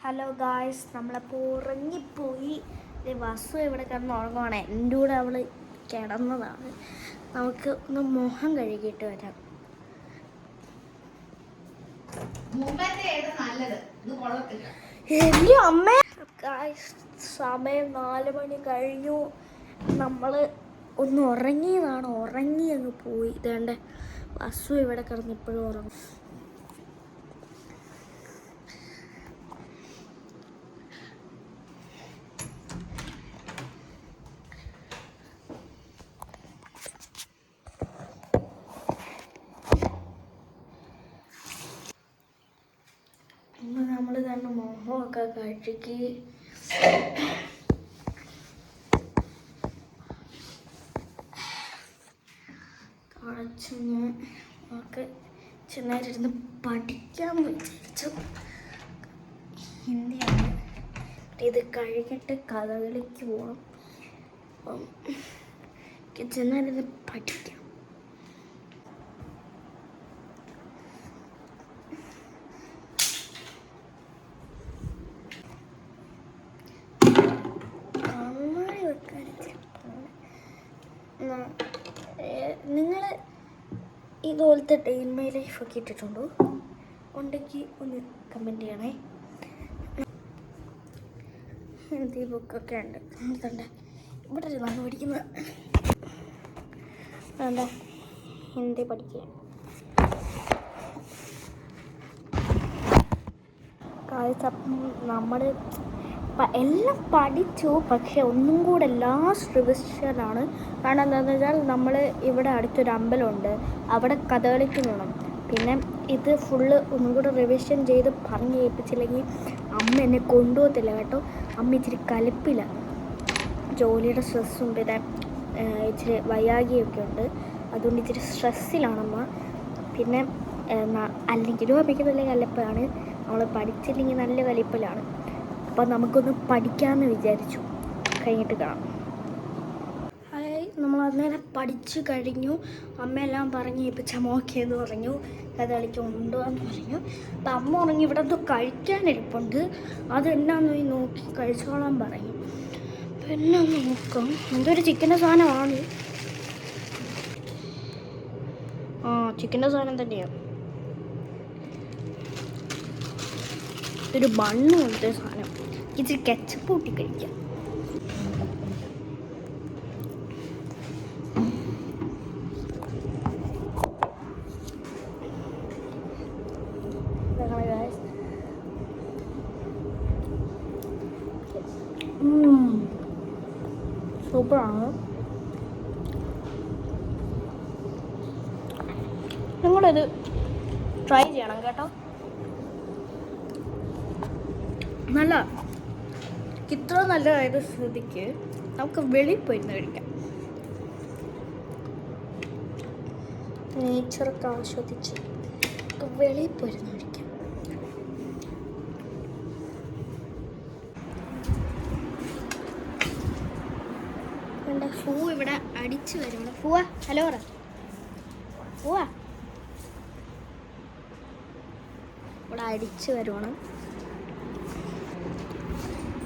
Hello guys, നമ്മളപ്പോൾ ഉറങ്ങിപ്പോയി. വസു ഇവിടെ കിടന്ന് ഉറങ്ങുവാണ്. എൻ്റെ കൂടെ അവൾ കിടന്നതാണ്. നമുക്ക് ഒന്ന് മുഖം കഴുകിയിട്ട് വരാം. എൻ്റെ അമ്മ ഗായ്സ്, സമയം 4 മണി കഴിഞ്ഞു. നമ്മൾ ഒന്ന് ഉറങ്ങി അങ്ങ് പോയി. ഇതേണ്ട വസു ഇവിടെ കിടന്ന് ഇപ്പോഴും ഉറങ്ങും. നമ്മൾ തന്നെ മുഖമൊക്കെ കഴുകി കളച്ച് നമുക്ക് ചെന്നായിട്ടിരുന്ന് പഠിക്കാമെന്ന് വിചാരിച്ചു. ഹിന്ദിയാണ്. ഇത് കഴിഞ്ഞിട്ട് കഥകളിക്ക് പോകണം. അപ്പം ചെന്നായിരുന്ന് പഠിക്കാം. നിങ്ങൾ ഇതുപോലത്തെ ഡേ ഇൻ മൈ ലൈഫൊക്കെ ഇട്ടിട്ടുണ്ടോ? ഉണ്ടെങ്കിൽ ഒന്ന് കമൻറ്റ് ചെയ്യണേ. ഹിന്ദി ബുക്കൊക്കെ ഉണ്ട്. നമ്മളുണ്ട് ഇവിടെ ഇരുന്നാണ് പഠിക്കുന്നത്. വേണ്ട ഹിന്ദി പഠിക്കുക. നമ്മൾ എല്ലാം പഠിച്ചു, പക്ഷെ ഒന്നും കൂടെ ലാസ്റ്റ് റിവിഷനാണ്. കാരണം എന്താണെന്ന് വെച്ചാൽ നമ്മൾ ഇവിടെ അടുത്തൊരു അമ്പലമുണ്ട്, അവിടെ കഥകളിക്ക് പോകണം. പിന്നെ ഇത് ഫുള്ള് ഒന്നും കൂടെ റിവിഷൻ ചെയ്ത് പറഞ്ഞ് കേൾപ്പിച്ചില്ലെങ്കിൽ അമ്മ എന്നെ കൊണ്ടുപോകത്തില്ല കേട്ടോ. അമ്മ ഇച്ചിരി കലിപ്പില്ല. ജോലിയുടെ സ്ട്രെസ്സും പിന്നെ ഇച്ചിരി വയ്യാകിയൊക്കെ ഉണ്ട്. അതുകൊണ്ട് ഇച്ചിരി സ്ട്രെസ്സിലാണമ്മ. പിന്നെ അല്ലെങ്കിലും അമ്മയ്ക്ക് നല്ല കലിപ്പാണ്. നമ്മൾ പഠിച്ചില്ലെങ്കിൽ നല്ല കലിപ്പിലാണ്. അപ്പോൾ നമുക്കൊന്ന് പഠിക്കാമെന്ന് വിചാരിച്ചു. കഴിഞ്ഞിട്ട് കാണാം. നമ്മൾ അന്നേരം പഠിച്ചു കഴിഞ്ഞു. അമ്മയെല്ലാം പറഞ്ഞ് ഏൽപ്പിച്ച ഓക്കേന്ന് പറഞ്ഞു. കഥകളിക്ക് കൊണ്ടുപോകാമെന്ന് പറഞ്ഞു. അപ്പം അമ്മ പറഞ്ഞു ഇവിടെ എന്തോ കഴിക്കാനിരിപ്പുണ്ട്, അതെന്നാന്ന് നോക്കി കഴിച്ചോളാൻ പറഞ്ഞു. പിന്നെ ഒന്ന് നോക്കാം. എന്തൊരു ചിക്കൻ്റെ സാധനമാണ്. ചിക്കൻ്റെ സാധനം തന്നെയാണ്. ഒരു ബണ്ണ് പോലത്തെ സാധനം. ഇച്ചിരി കെച്ചപ്പ് കൂട്ടി കഴിക്കാം. സൂപ്പറാണ്. നിങ്ങളിത് ട്രൈ ചെയ്യണം കേട്ടോ. നല്ല ഇത്ര നല്ലതായത് സ്ഥിതിക്ക് നമുക്ക് വെളിയിൽ പോയിരുന്ന് കഴിക്കാം. നേച്ചറൊക്കെ ആസ്വദിച്ച് വെളിയിൽ പോയിരുന്ന് കഴിക്കാം. എൻ്റെ പൂ ഇവിടെ അടിച്ചു വരുവാണ്. പോവാ, ഹലോ പറ. പോവാ, ഇവിടെ അടിച്ചു വരുവാണ്.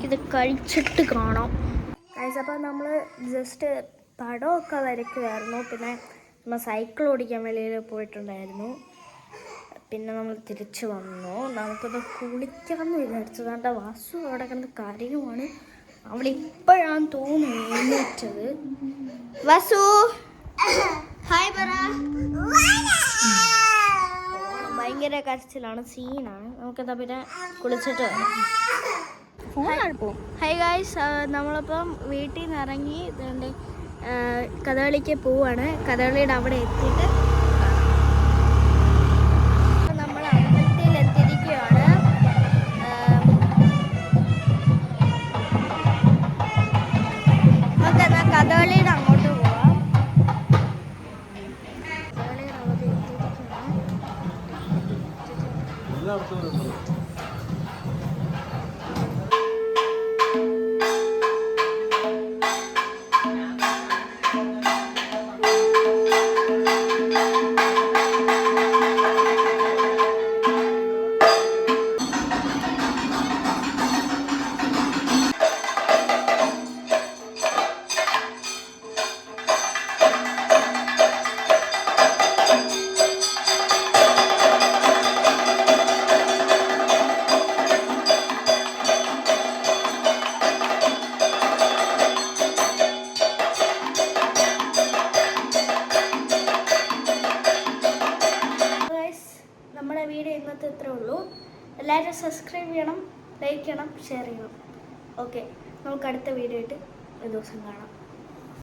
ഇത് കഴിച്ചിട്ട് കാണാം. അപ്പോൾ നമ്മൾ ജസ്റ്റ് പടമൊക്കെ വരയ്ക്കുമായിരുന്നു. പിന്നെ നമ്മൾ സൈക്കിൾ ഓടിക്കാൻ വെളിയിൽ പോയിട്ടുണ്ടായിരുന്നു. പിന്നെ നമ്മൾ തിരിച്ചു വന്നു. നമുക്കൊന്ന് കുളിക്കാമെന്ന് വിചാരിച്ചു. കണ്ട വാസു അവിടെ കിടന്ന് കരയുമാണ്. അവളിപ്പോഴാണ് തോന്നുന്നു എഴുന്നേറ്റത്. വാസു ഹായ് പറ. ഭയങ്കര കരച്ചിലാണ്, സീനാണ്. നമുക്കെന്താ പിന്നെ കുളിച്ചിട്ട് വരാം. ഹായ് ഗായ്സ്, നമ്മളിപ്പം വീട്ടിൽ നിന്ന് ഇറങ്ങി ഇതുകൊണ്ട് കഥകളിക്ക് പോവാണ്. കഥകളിയുടെ അവിടെ എത്തിയിട്ട് നമ്മൾ അമ്പലത്തിൽ എത്തിയിരിക്കുകയാണ്. നമുക്കെന്നാൽ കഥകളിയുടെ അങ്ങോട്ട് പോവാം. കഥകളിയുടെ അവിടെ എത്തിയിരിക്കുകയാണ്. നമ്മുടെ വീഡിയോ ഇന്നത്തെ ഇത്രേ ഉള്ളൂ. എല്ലാവരും സബ്സ്ക്രൈബ് ചെയ്യണം, ലൈക്ക് ചെയ്യണം, ഷെയർ ചെയ്യണം. ഓക്കെ, നമുക്ക് അടുത്ത വീഡിയോ ആയിട്ട് ഒരു ദിവസം കാണാം.